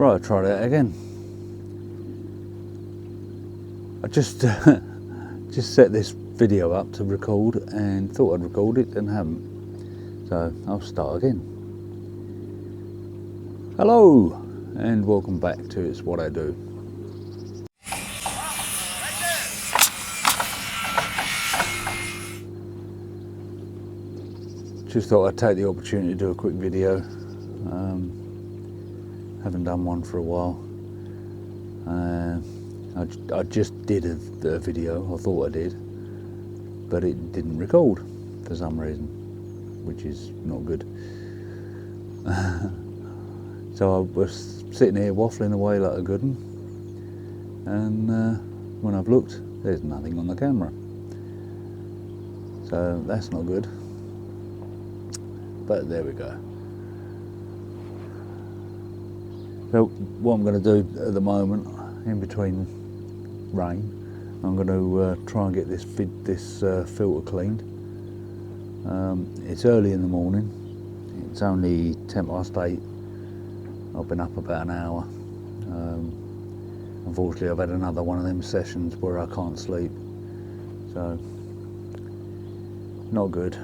Right, I'll try that again. I just just set this video up to record and thought I'd record it and haven't. So I'll start again. Hello and welcome back to It's What I Do. Just thought I'd take the opportunity to do a quick video. Haven't done one for a while. I just did a video, I thought I did, but it didn't record for some reason, which is not good. So I was sitting here waffling away like a good one, and when I've looked, there's nothing on the camera. So that's not good, but there we go. So what I'm going to do at the moment, in between rain, I'm going to try and get this filter cleaned. It's early in the morning. It's only 8:10. I've been up about an hour. Unfortunately, I've had another one of them sessions where I can't sleep. So, not good,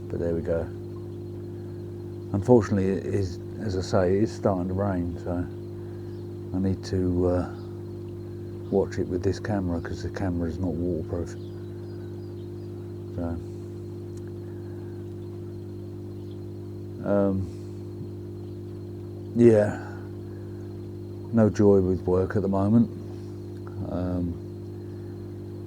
but there we go. Unfortunately, it is, as I say, it is starting to rain, so I need to watch it with this camera because the camera is not waterproof. So, yeah, no joy with work at the moment.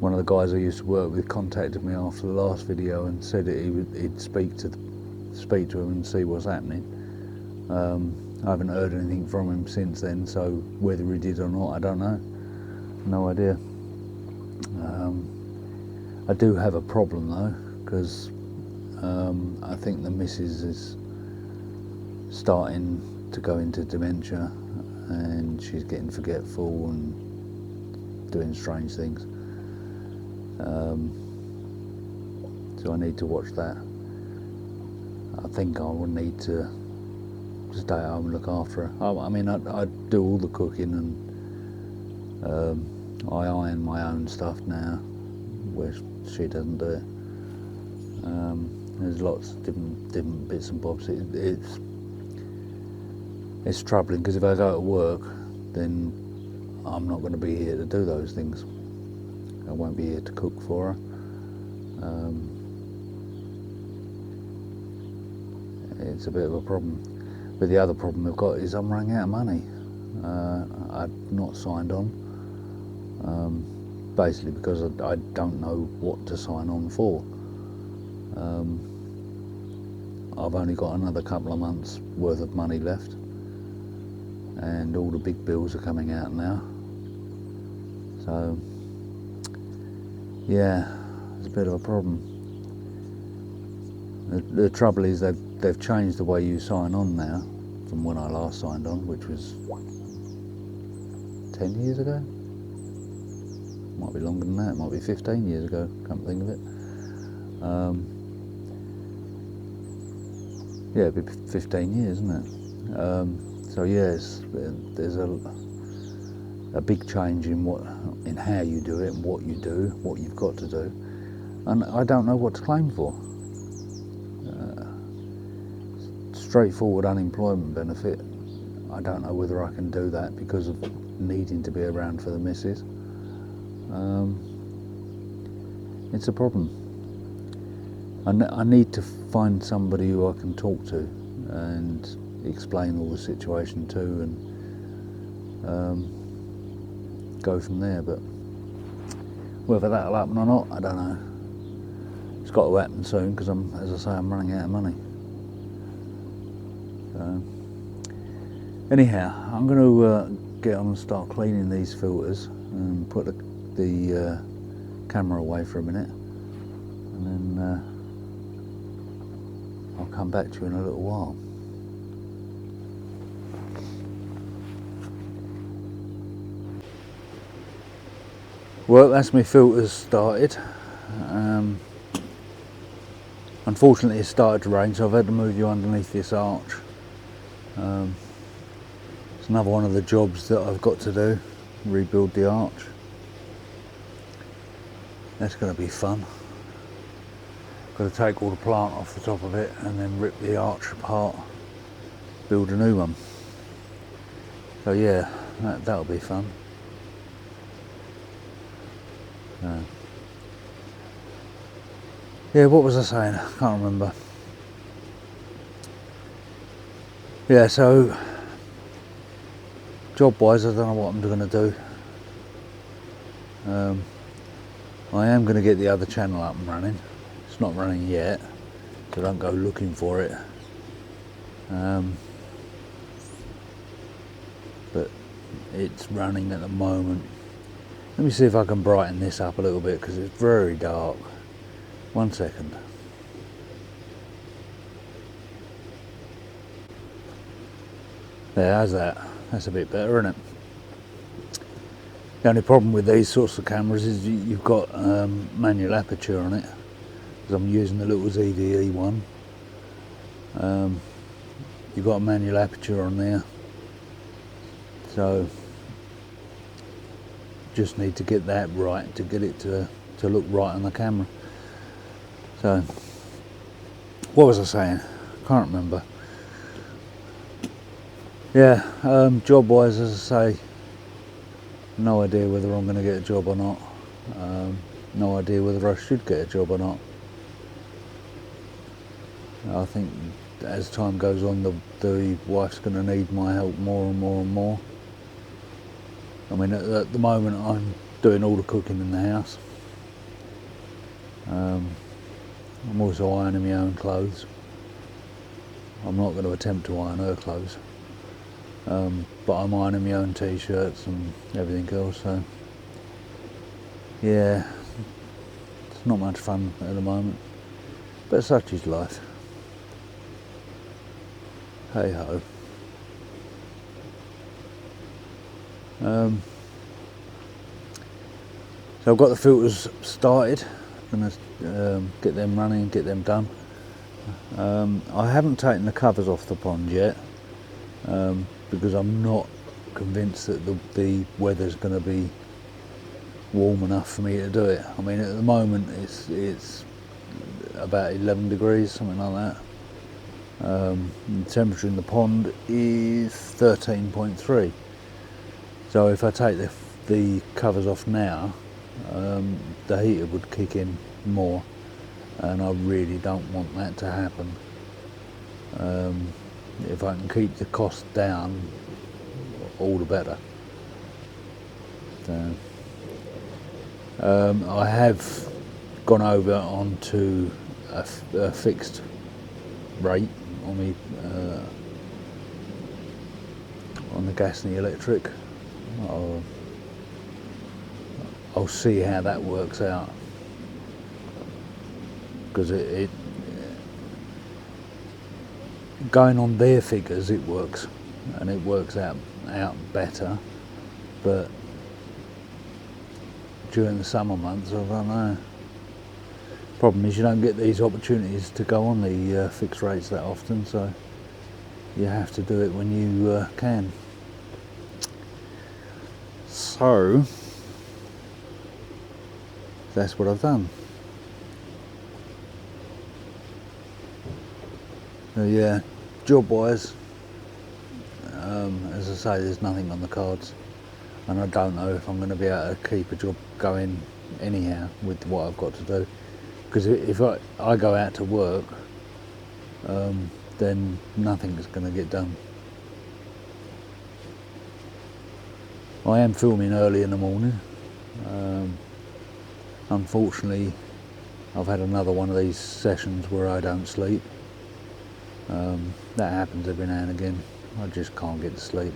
One of the guys I used to work with contacted me after the last video and said that he'd speak to him and see what's happening. I haven't heard anything from him since then, so whether he did or not, I don't know. No idea. I do have a problem though, because I think the missus is starting to go into dementia and she's getting forgetful and doing strange things. So I need to watch that. I think I will need to stay at home and look after her. I mean, I do all the cooking and I iron my own stuff now, where she doesn't do it. There's lots of different bits and bobs. It's troubling because if I go to work, then I'm not going to be here to do those things. I won't be here to cook for her. It's a bit of a problem. But the other problem I've got is I'm running out of money. I've not signed on, basically because I don't know what to sign on for. I've only got another couple of months worth of money left, and all the big bills are coming out now. So yeah, it's a bit of a problem. The trouble is they've changed the way you sign on now from when I last signed on, which was 10 years ago. Might be longer than that, it might be 15 years ago, can't think of it. Yeah, it'd be 15 years, isn't it? So yes, there's a big change in how you do it and what you do, what you've got to do, and I don't know what to claim for. Straightforward unemployment benefit, I don't know whether I can do that because of needing to be around for the missus. It's a problem. I need to find somebody who I can talk to and explain all the situation to, and go from there. But whether that'll happen or not, I don't know. It's got to happen soon because as I say, I'm running out of money. So anyhow, I'm going to get on and start cleaning these filters and put the camera away for a minute, and then I'll come back to you in a little while. Well, that's my filters started. Unfortunately it started to rain, so I've had to move you underneath this arch. It's another one of the jobs that I've got to do, rebuild the arch. That's going to be fun. Got to take all the plant off the top of it and then rip the arch apart, build a new one. So yeah, that'll be fun. Yeah, what was I saying? I can't remember. Yeah, so job wise, I don't know what I'm going to do. I am going to get the other channel up and running. It's not running yet, so don't go looking for it. But it's running at the moment. Let me see if I can brighten this up a little bit because it's very dark. 1 second. There, how's that? That's a bit better, isn't it? The only problem with these sorts of cameras is you've got manual aperture on it, because I'm using the little ZDE one. You've got a manual aperture on there, so just need to get that right to get it to look right on the camera. So what was I saying? Can't remember. Yeah, job wise, as I say, no idea whether I'm going to get a job or not. No idea whether I should get a job or not. I think as time goes on, the wife's going to need my help more and more and more. I mean, at the moment I'm doing all the cooking in the house. I'm also ironing my own clothes. I'm not going to attempt to iron her clothes. But I'm ironing my own t-shirts and everything else, so yeah, it's not much fun at the moment, but such is life. Hey ho. So I've got the filters started. I'm going to get them running and get them done. I haven't taken the covers off the pond yet, because I'm not convinced that the weather's going to be warm enough for me to do it. I mean, at the moment it's about 11 degrees, something like that. The temperature in the pond is 13.3. So if I take the covers off now, the heater would kick in more, and I really don't want that to happen. If I can keep the cost down, all the better. So, I have gone over onto a fixed rate on me on the gas and the electric. I'll see how that works out, because it going on their figures, it works, and it works out better, but during the summer months, I don't know. Problem is you don't get these opportunities to go on the fixed rates that often, so you have to do it when you can. So that's what I've done. So yeah, job wise, as I say, there's nothing on the cards, and I don't know if I'm going to be able to keep a job going anyhow with what I've got to do, because if I go out to work, then nothing's going to get done. I am filming early in the morning. Unfortunately, I've had another one of these sessions where I don't sleep. That happens every now and again. I just can't get to sleep.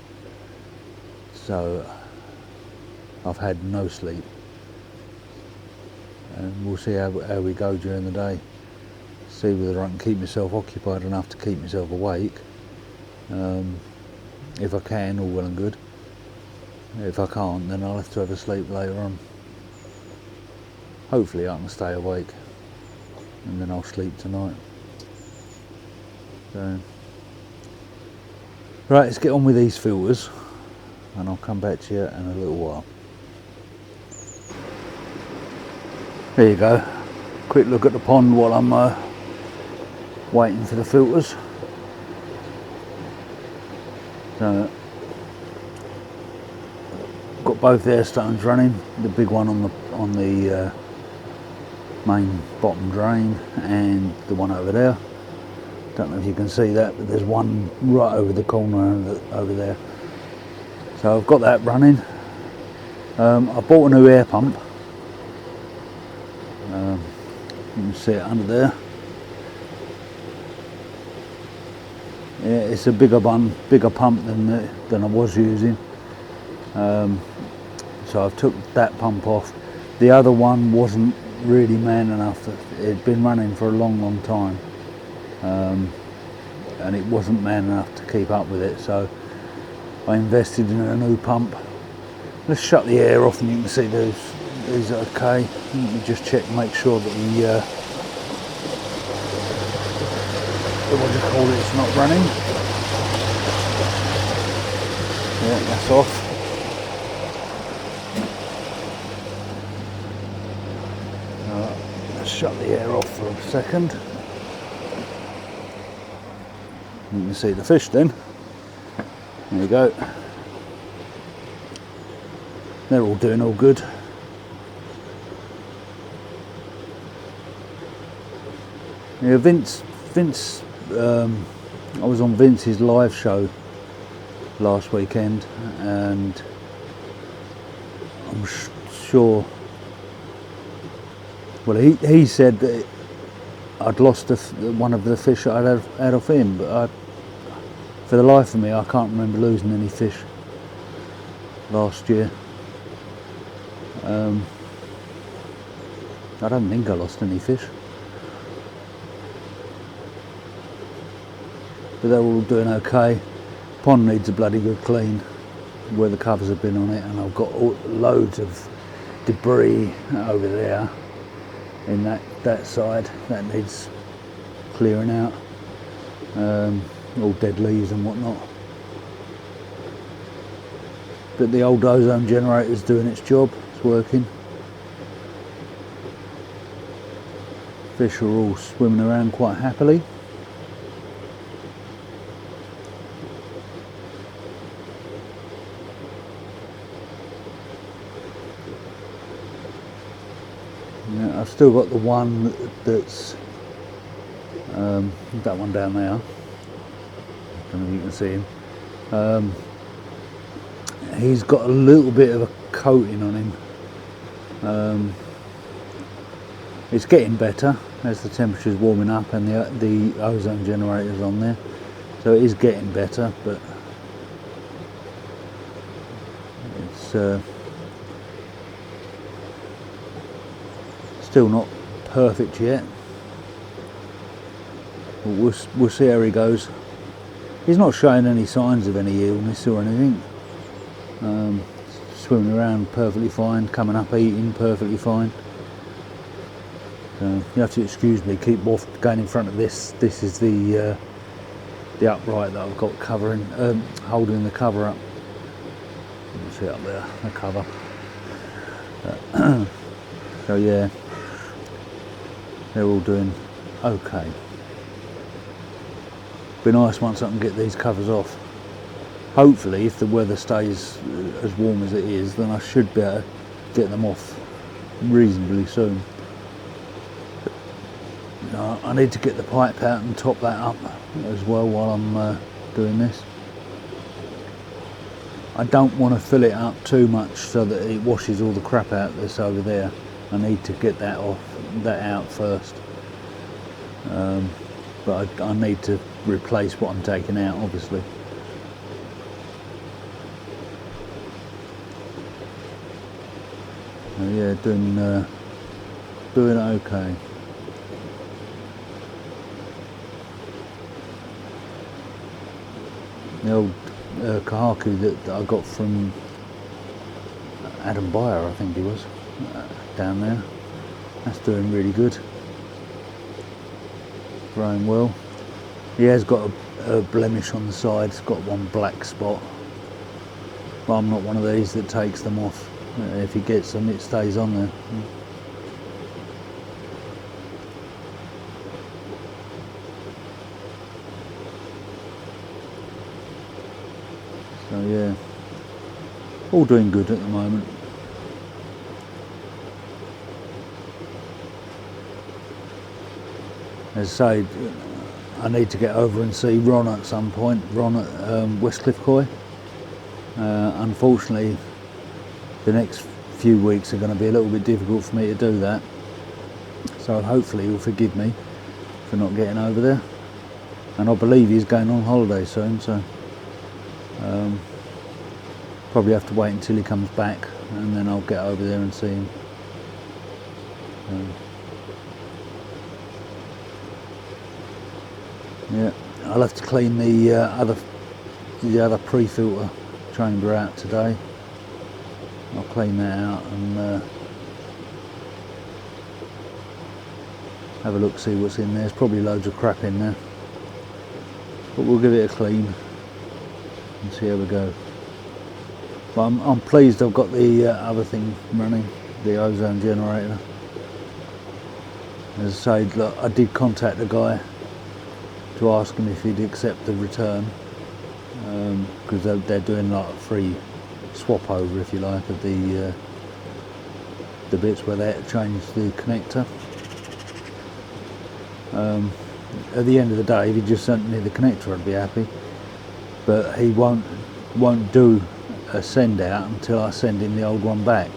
So I've had no sleep. And we'll see how we go during the day. See whether I can keep myself occupied enough to keep myself awake. If I can, all well and good. If I can't, then I'll have to have a sleep later on. Hopefully I can stay awake, and then I'll sleep tonight. So Right, let's get on with these filters and I'll come back to you in a little while. There you go. Quick look at the pond while I'm waiting for the filters. So, got both air stones running. The big one on the main bottom drain and the one over there. Don't know if you can see that, but there's one right over the corner over there. So I've got that running. I bought a new air pump. You can see it under there. Yeah, it's a bigger pump than I was using. So I've took that pump off. The other one wasn't really man enough. It'd been running for a long time, and it wasn't man enough to keep up with it. So I invested in a new pump. Let's shut the air off, and you can see these are okay. Let me just check, make sure that what do you call it, it's not running. Yeah, that's off. Let's shut the air off for a second. You can see the fish then. There you go. They're all doing all good. Yeah, Vince, I was on Vince's live show last weekend, and I'm sure, well, he said that I'd lost one of the fish that I'd had off him, but for the life of me, I can't remember losing any fish last year. I don't think I lost any fish. But they're all doing okay. Pond needs a bloody good clean where the covers have been on it, and I've got loads of debris over there in that side that needs clearing out. All dead leaves and whatnot. But the old ozone generator's doing its job, it's working. Fish are all swimming around quite happily. Yeah, I've still got the one that's that one down there. I don't know if you can see him. He's got a little bit of a coating on him. It's getting better as the temperature's warming up and the ozone generator's on there, so it is getting better, but it's still not perfect yet. But we'll see how he goes. He's not showing any signs of any illness or anything. Swimming around perfectly fine, coming up eating perfectly fine. You have to excuse me, keep going in front of this. This is the upright that I've got covering, holding the cover up. You can see up there, the cover. So yeah, they're all doing okay. Be nice once I can get these covers off. Hopefully, if the weather stays as warm as it is, then I should be able to get them off reasonably soon. I need to get the pipe out and top that up as well while I'm doing this. I don't want to fill it up too much so that it washes all the crap out that's over there. I need to get that out first. But I need to replace what I'm taking out, obviously. Yeah, doing okay. The old kahaku that I got from Adam Gibbs, I think he was, down there. That's doing really good. Growing well. He has got a blemish on the side. It's got one black spot. But I'm not one of these that takes them off. If he gets them, it stays on there. So yeah, all doing good at the moment. As I say, I need to get over and see Ron at some point, Ron at Westcliff Coy. Unfortunately, the next few weeks are going to be a little bit difficult for me to do that. So hopefully he'll forgive me for not getting over there. And I believe he's going on holiday soon, so probably have to wait until he comes back and then I'll get over there and see him. Yeah, I'll have to clean the other pre-filter chamber out today. I'll clean that out and have a look, see what's in there. There's probably loads of crap in there, but we'll give it a clean and see how we go. But I'm pleased I've got the other thing running, the ozone generator. As I say, look, I did contact the guy to ask him if he'd accept the return, because they're doing like a free swap over, if you like, of the bits where they had to change the connector. At the end of the day, if he just sent me the connector, I'd be happy. But he won't do a send out until I send him the old one back.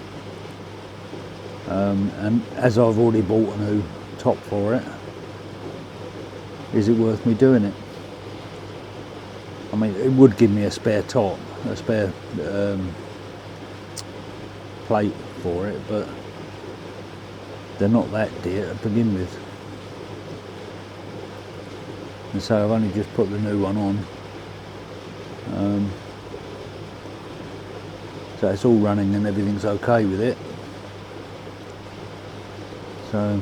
And as I've already bought a new top for it, is it worth me doing it? I mean, it would give me a spare top, a spare plate for it, but they're not that dear to begin with. And so I've only just put the new one on. So it's all running and everything's okay with it. So,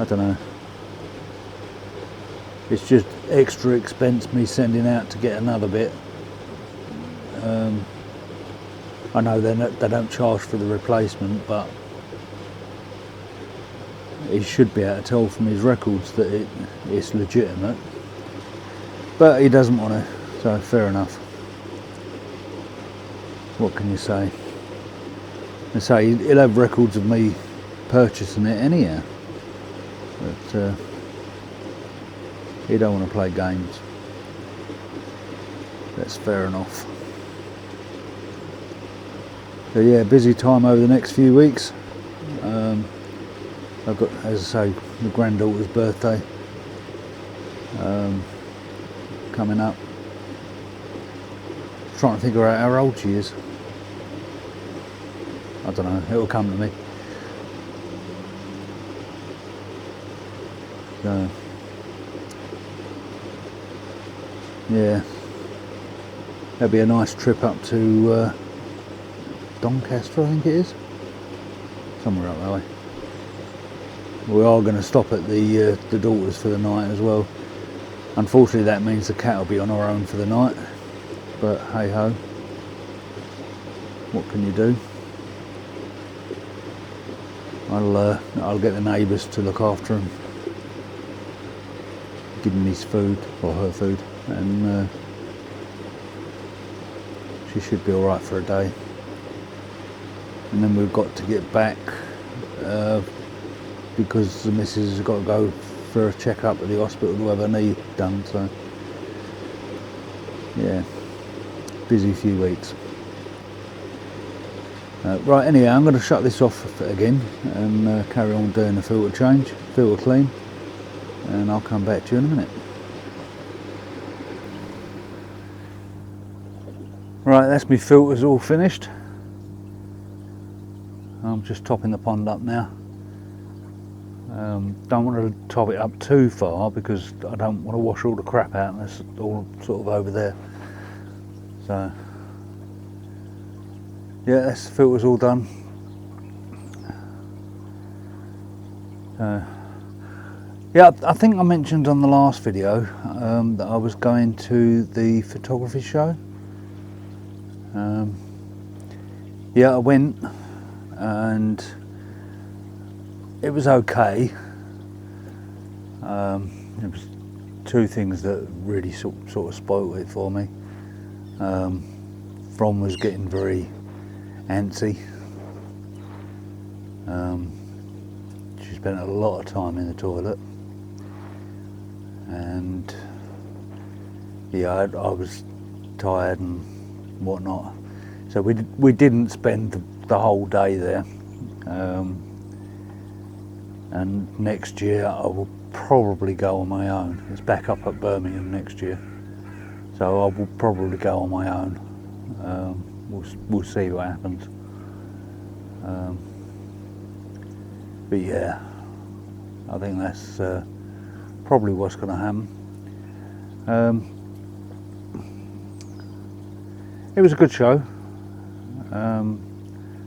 I don't know. It's just extra expense me sending out to get another bit. I know they don't charge for the replacement, but he should be able to tell from his records that it's legitimate. But he doesn't want to, so fair enough. What can you say? I say he'll have records of me purchasing it anyhow, but he don't want to play games. That's fair enough. So yeah, busy time over the next few weeks. I've got, as I say, my granddaughter's birthday coming up. Trying to figure out how old she is. I don't know, it'll come to me. So, yeah, that'd be a nice trip up to Doncaster, I think it is, somewhere up that way. We are going to stop at the daughters for the night as well. Unfortunately, that means the cat will be on her own for the night, but hey ho, what can you do? I'll get the neighbours to look after him, give him his food, or her food, and she should be alright for a day. And then we've got to get back because the missus has got to go for a check-up at the hospital to have her knee done, so yeah, busy few weeks. Right, anyhow, I'm going to shut this off again and carry on doing the filter change, filter clean, and I'll come back to you in a minute. Right, that's my filters all finished. I'm just topping the pond up now. Don't want to top it up too far because I don't want to wash all the crap out, and it's all sort of over there. So yeah, that's the filters all done. Yeah, I think I mentioned on the last video that I was going to the photography show. Yeah, I went and it was okay. There was two things that really sort of spoiled it for me. Bron was getting very antsy. She spent a lot of time in the toilet, and yeah, I was tired and whatnot, so we didn't spend the whole day there. And next year I will probably go on my own. It's back up at Birmingham next year, so I will probably go on my own. We'll see what happens. But yeah, I think that's probably what's going to happen. It was a good show.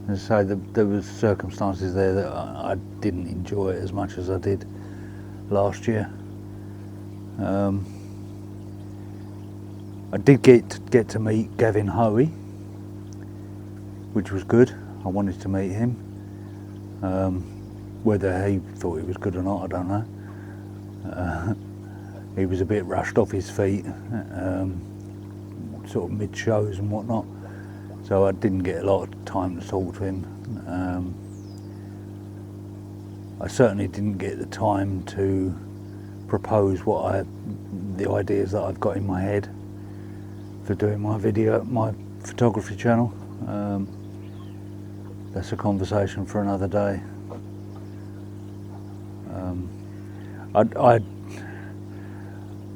As I say, there was circumstances there that I didn't enjoy it as much as I did last year. I did get to meet Gavin Hoey, which was good. I wanted to meet him. Whether he thought he was good or not, I don't know. He was a bit rushed off his feet, sort of mid-shows and whatnot, so I didn't get a lot of time to talk to him. I certainly didn't get the time to propose the ideas that I've got in my head for doing my photography channel. That's a conversation for another day.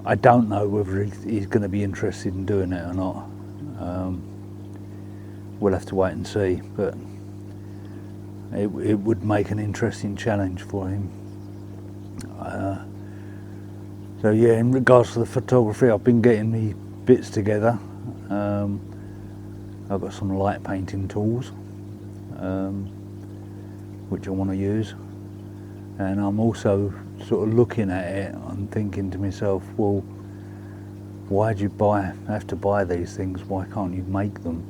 I don't know whether he's going to be interested in doing it or not. We'll have to wait and see, but it would make an interesting challenge for him. So yeah, in regards to the photography, I've been getting me bits together. I've got some light painting tools which I want to use, and I'm also sort of looking at it and thinking to myself, well, why do you have to buy these things? Why can't you make them?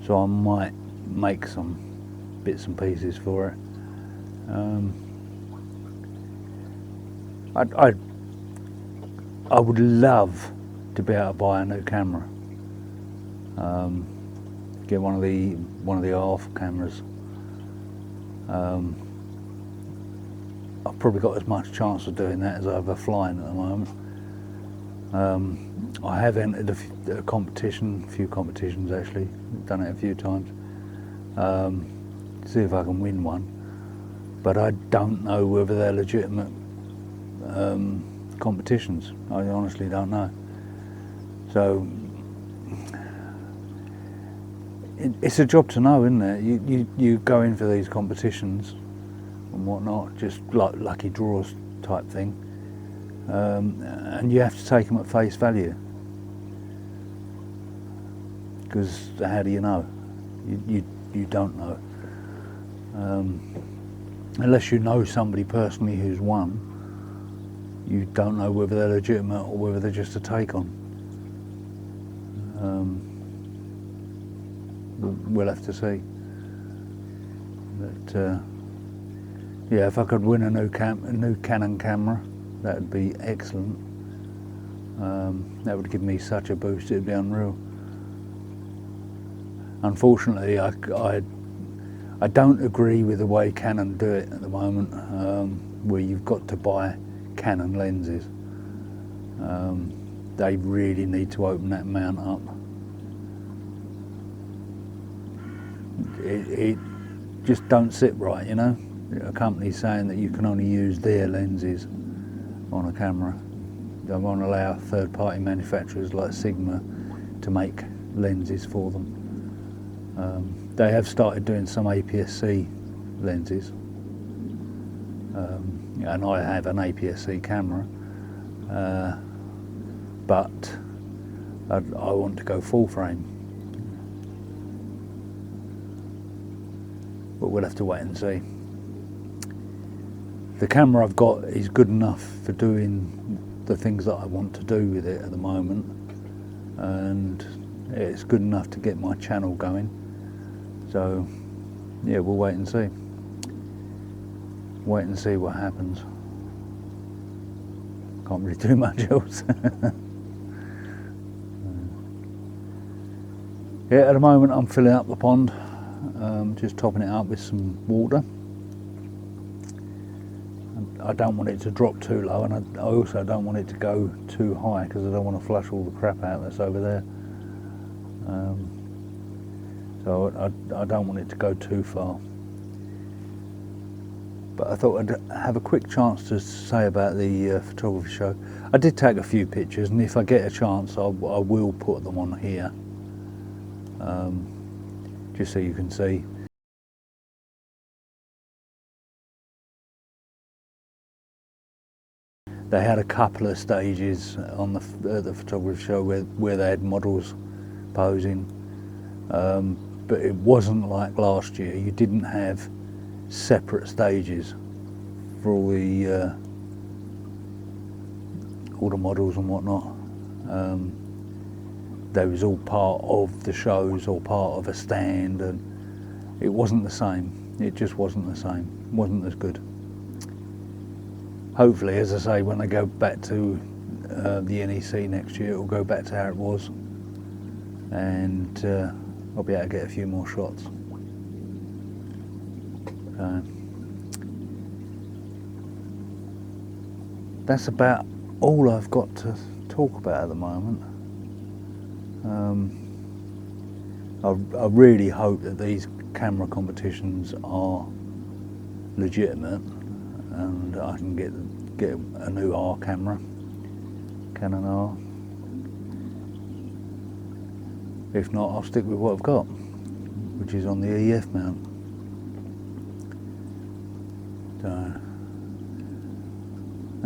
So I might make some bits and pieces for it. I would love to be able to buy a new camera. Get one of the ARF cameras. I've probably got as much chance of doing that as I have of flying at the moment. I have entered a few competitions actually, done it a few times, see if I can win one, but I don't know whether they're legitimate competitions. I honestly don't know. So it's a job to know, isn't it? You go in for these competitions and whatnot, just like lucky draws type thing, and you have to take them at face value, because how do you know? You don't know, unless you know somebody personally who's won. You don't know whether they're legitimate or whether they're just a take on. We'll have to see. But yeah, if I could win a new Canon camera, that would be excellent. That would give me such a boost, it'd be unreal. Unfortunately, I don't agree with the way Canon do it at the moment, where you've got to buy Canon lenses. They really need to open that mount up. It just don't sit right, you know. A company saying that you can only use their lenses on a camera. They won't allow third-party manufacturers like Sigma to make lenses for them. They have started doing some APS-C lenses, and I have an APS-C camera, but I want to go full frame. But we'll have to wait and see. the camera I've got is good enough for doing the things that I want to do with it at the moment, and it's good enough to get my channel going. So yeah, we'll wait and see. Wait and see what happens. Can't really do much else. Yeah, at the moment I'm filling up the pond, just topping it up with some water. I don't want it to drop too low, and I also don't want it to go too high, because I don't want to flush all the crap out that's over there. So I don't want it to go too far. But I thought I'd have a quick chance to say about the photography show. I did take a few pictures, and if I get a chance I will put them on here, just so you can see. They had a couple of stages on the photography show where they had models posing, but it wasn't like last year. You didn't have separate stages for all the models and whatnot. They was all part of the shows or part of a stand, and it wasn't the same. It just wasn't the same. It wasn't as good. Hopefully, as I say, when I go back to the NEC next year, it will go back to how it was, and I'll be able to get a few more shots. That's about all I've got to talk about at the moment. I really hope that these camera competitions are legitimate, and I can get a new R camera, Canon R. If not, I'll stick with what I've got, which is on the EF mount.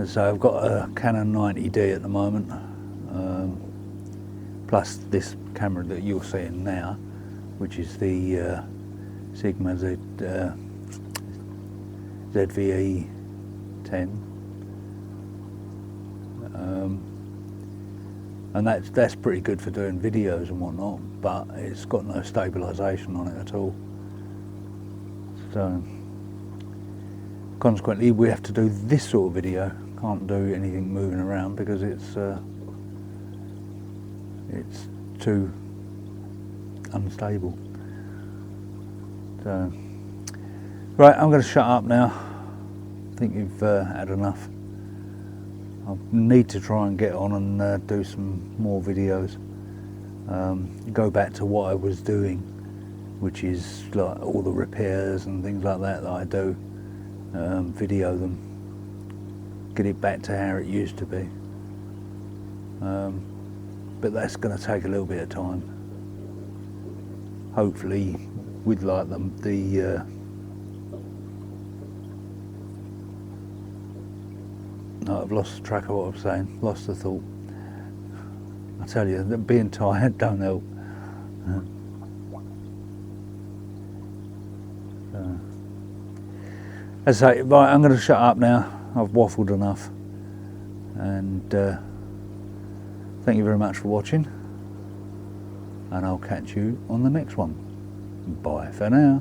So I've got a Canon 90D at the moment, plus this camera that you're seeing now, which is the Sigma ZVE 10, and that's pretty good for doing videos and whatnot, but it's got no stabilisation on it at all. So consequently, we have to do this sort of video. Can't do anything moving around because it's too unstable. So right, I'm going to shut up now. I think you've had enough. I need to try and get on and do some more videos. Go back to what I was doing, which is like all the repairs and things like that I do. Video them, get it back to how it used to be. But that's going to take a little bit of time. Hopefully, with like no, I've lost track of what I'm saying, lost the thought. I tell you, that being tired don't help. As I say, right, I'm going to shut up now. I've waffled enough, and thank you very much for watching, and I'll catch you on the next one. Bye for now.